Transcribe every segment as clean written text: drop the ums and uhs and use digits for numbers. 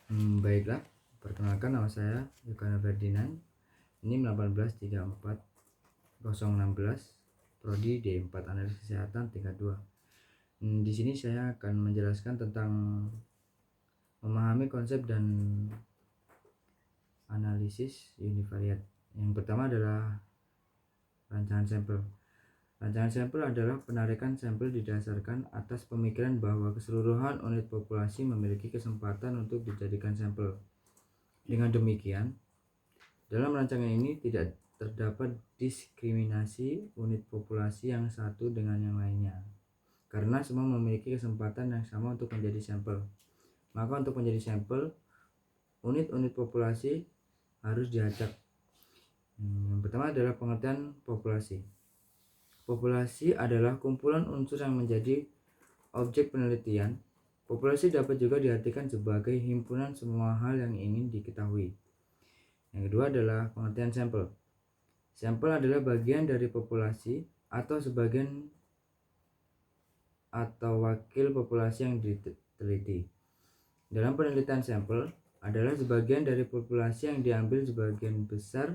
Baiklah, perkenalkan nama saya Yukana Ferdinand. Ini 1834016, prodi D4 Analisis Kesehatan tingkat 2. Di sini saya akan menjelaskan tentang memahami konsep dan analisis univariat. Yang pertama adalah rancangan sampel. Rancangan sampel adalah penarikan sampel didasarkan atas pemikiran bahwa keseluruhan unit populasi memiliki kesempatan untuk dijadikan sampel. Dengan demikian, dalam rancangan ini tidak terdapat diskriminasi unit populasi yang satu dengan yang lainnya, karena semua memiliki kesempatan yang sama untuk menjadi sampel. Maka untuk menjadi sampel, unit-unit populasi harus diacak. Yang pertama adalah pengertian populasi. Populasi adalah kumpulan unsur yang menjadi objek penelitian. Populasi dapat juga diartikan sebagai himpunan semua hal yang ingin diketahui. Yang kedua adalah pengertian sampel. Sampel adalah bagian dari populasi atau sebagian atau wakil populasi yang diteliti. Dalam penelitian sampel adalah sebagian dari populasi yang diambil sebagian besar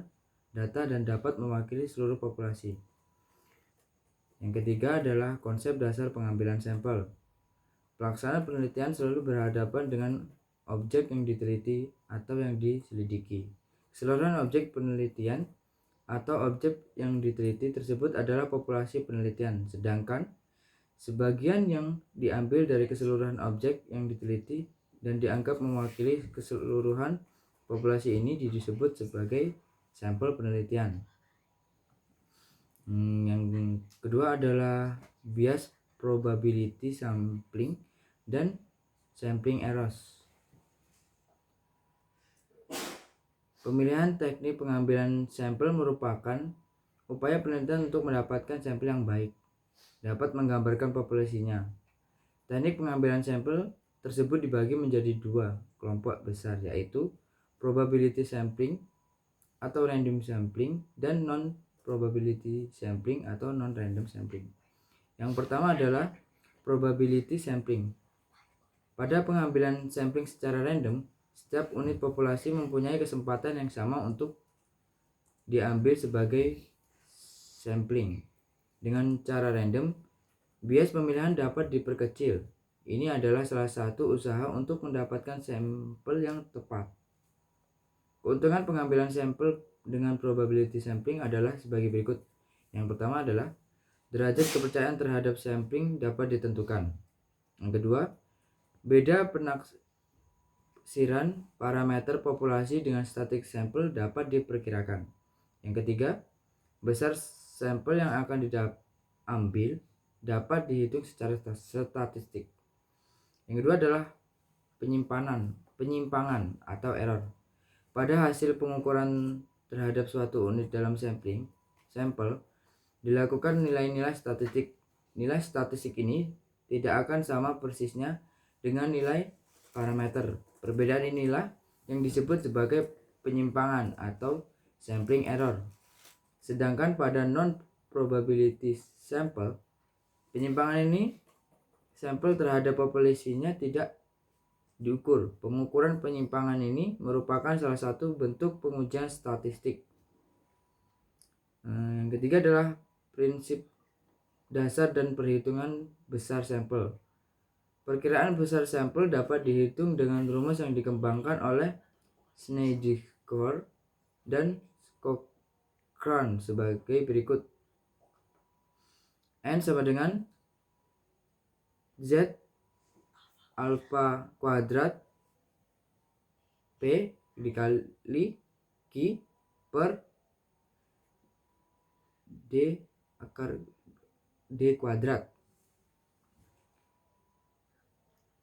data dan dapat mewakili seluruh populasi. Yang ketiga adalah konsep dasar pengambilan sampel. Pelaksanaan penelitian selalu berhadapan dengan objek yang diteliti atau yang diselidiki. Keseluruhan objek penelitian atau objek yang diteliti tersebut adalah populasi penelitian, sedangkan sebagian yang diambil dari keseluruhan objek yang diteliti dan dianggap mewakili keseluruhan populasi ini disebut sebagai sampel penelitian. Yang kedua adalah bias probability sampling dan sampling errors. Pemilihan teknik pengambilan sampel merupakan upaya penelitian untuk mendapatkan sampel yang baik, dapat menggambarkan populasinya. Teknik pengambilan sampel tersebut dibagi menjadi dua kelompok besar, yaitu probability sampling atau random sampling dan non-probability sampling atau non-random sampling. Yang pertama adalah probability sampling. Pada pengambilan sampling secara random, setiap unit populasi mempunyai kesempatan yang sama untuk diambil sebagai sampling. Dengan cara random, bias pemilihan dapat diperkecil. Ini adalah salah satu usaha untuk mendapatkan sampel yang tepat. Keuntungan pengambilan sampel dengan probability sampling adalah sebagai berikut. Yang pertama adalah derajat kepercayaan terhadap sampling dapat ditentukan. Yang kedua, beda penaksiran parameter populasi dengan static sampel dapat diperkirakan. Yang ketiga, besar sampel yang akan diambil dapat dihitung secara statistik. Yang kedua adalah penyimpangan atau error. Pada hasil pengukuran terhadap suatu unit dalam sampel dilakukan nilai-nilai statistik. Nilai statistik ini tidak akan sama persisnya dengan nilai parameter. Perbedaan inilah yang disebut sebagai penyimpangan atau sampling error. Sedangkan pada non-probability sampel, penyimpangan ini sampel terhadap populasinya tidak diukur. Pengukuran penyimpangan ini merupakan salah satu bentuk pengujian statistik. Yang ketiga adalah prinsip dasar dan perhitungan besar sampel. Perkiraan besar sampel dapat dihitung dengan rumus yang dikembangkan oleh Snijder dan Cochrane sebagai berikut. N sama dengan Z alfa kuadrat P dikali Q per D akar D kuadrat.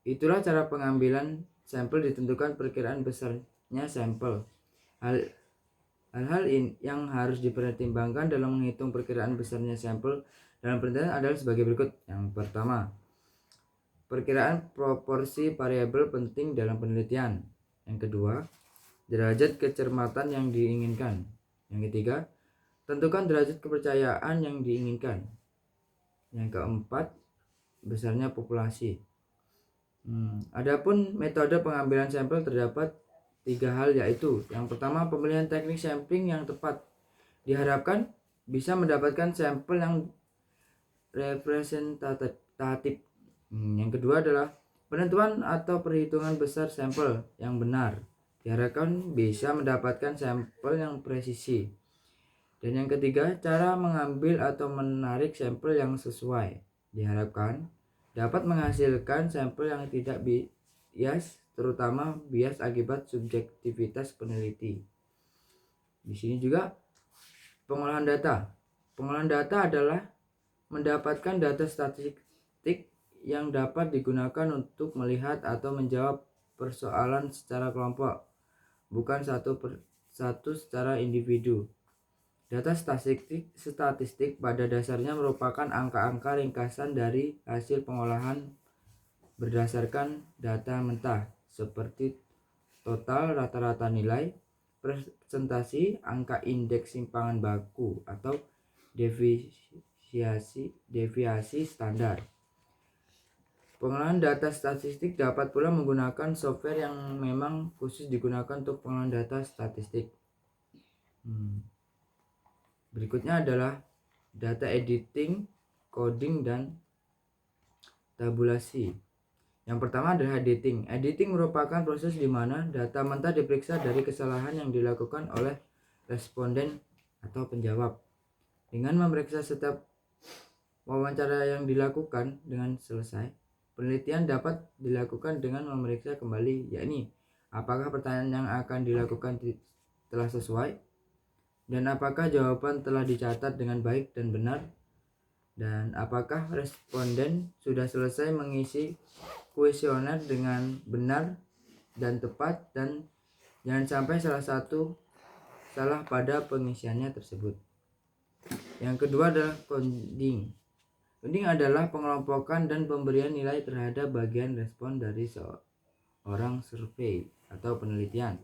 Itulah cara pengambilan sampel ditentukan perkiraan besarnya sampel. Hal-hal yang harus dipertimbangkan dalam menghitung perkiraan besarnya sampel dalam penelitian adalah sebagai berikut. Yang pertama, perkiraan proporsi variabel penting dalam penelitian. Yang kedua, derajat kecermatan yang diinginkan. Yang ketiga, tentukan derajat kepercayaan yang diinginkan. Yang keempat, besarnya populasi. Adapun metode pengambilan sampel terdapat 3 hal, yaitu yang pertama, pemilihan teknik sampling yang tepat. Diharapkan bisa mendapatkan sampel yang representatif. Yang kedua adalah penentuan atau perhitungan besar sampel yang benar. Diharapkan bisa mendapatkan sampel yang presisi. Dan yang ketiga, cara mengambil atau menarik sampel yang sesuai. Diharapkan dapat menghasilkan sampel yang tidak bias, terutama bias akibat subjektivitas peneliti. Di sini juga pengolahan data. Pengolahan data adalah mendapatkan data statistik yang dapat digunakan untuk melihat atau menjawab persoalan secara kelompok, bukan satu persatu secara individu. Data statistik pada dasarnya merupakan angka-angka ringkasan dari hasil pengolahan berdasarkan data mentah, seperti total, rata-rata nilai, presentasi, angka indeks simpangan baku, atau deviasi standar. Pengolahan data statistik dapat pula menggunakan software yang memang khusus digunakan untuk pengolahan data statistik. Berikutnya adalah data editing, coding, dan tabulasi. Yang pertama adalah editing. Editing merupakan proses di mana data mentah diperiksa dari kesalahan yang dilakukan oleh responden atau penjawab. Dengan memeriksa setiap wawancara yang dilakukan dengan selesai, penelitian dapat dilakukan dengan memeriksa kembali, yakni apakah pertanyaan yang akan dilakukan telah sesuai, dan apakah jawaban telah dicatat dengan baik dan benar, dan apakah responden sudah selesai mengisi kuesioner dengan benar dan tepat, dan jangan sampai salah satu salah pada pengisiannya tersebut. Yang kedua adalah coding. Coding adalah pengelompokan dan pemberian nilai terhadap bagian respon dari seorang survei atau penelitian.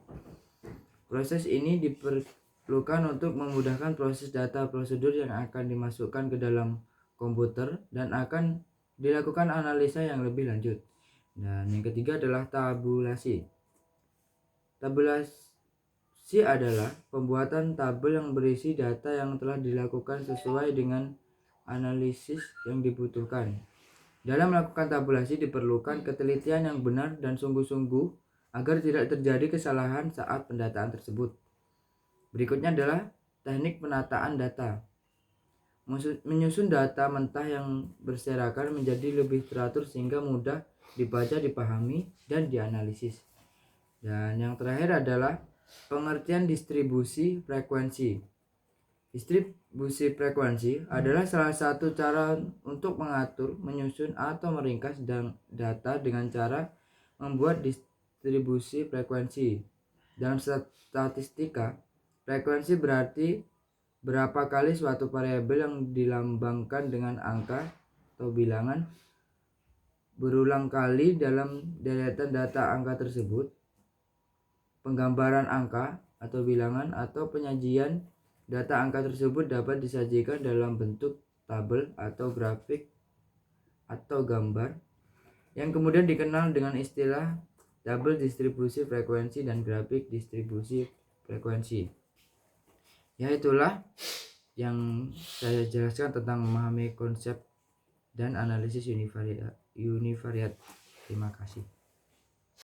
Proses ini diperlukan untuk memudahkan proses data prosedur yang akan dimasukkan ke dalam komputer dan akan dilakukan analisa yang lebih lanjut. Dan yang ketiga adalah tabulasi. Tabulasi adalah pembuatan tabel yang berisi data yang telah dilakukan sesuai dengan analisis yang dibutuhkan. Dalam melakukan tabulasi diperlukan ketelitian yang benar dan sungguh-sungguh agar tidak terjadi kesalahan saat pendataan tersebut. Berikutnya adalah teknik penataan data. Menyusun data mentah yang berserakan menjadi lebih teratur sehingga mudah dibaca, dipahami, dan dianalisis. Dan yang terakhir adalah pengertian distribusi frekuensi. Distribusi frekuensi adalah salah satu cara untuk mengatur, menyusun, atau meringkas data dengan cara membuat distribusi frekuensi. Dalam statistika, frekuensi berarti berapa kali suatu variabel yang dilambangkan dengan angka atau bilangan berulang kali dalam deretan data angka tersebut. Penggambaran angka atau bilangan atau penyajian data angka tersebut dapat disajikan dalam bentuk tabel atau grafik atau gambar yang kemudian dikenal dengan istilah tabel distribusi frekuensi dan grafik distribusi frekuensi. Ya, itulah yang saya jelaskan tentang memahami konsep dan analisis univariat. Terima kasih.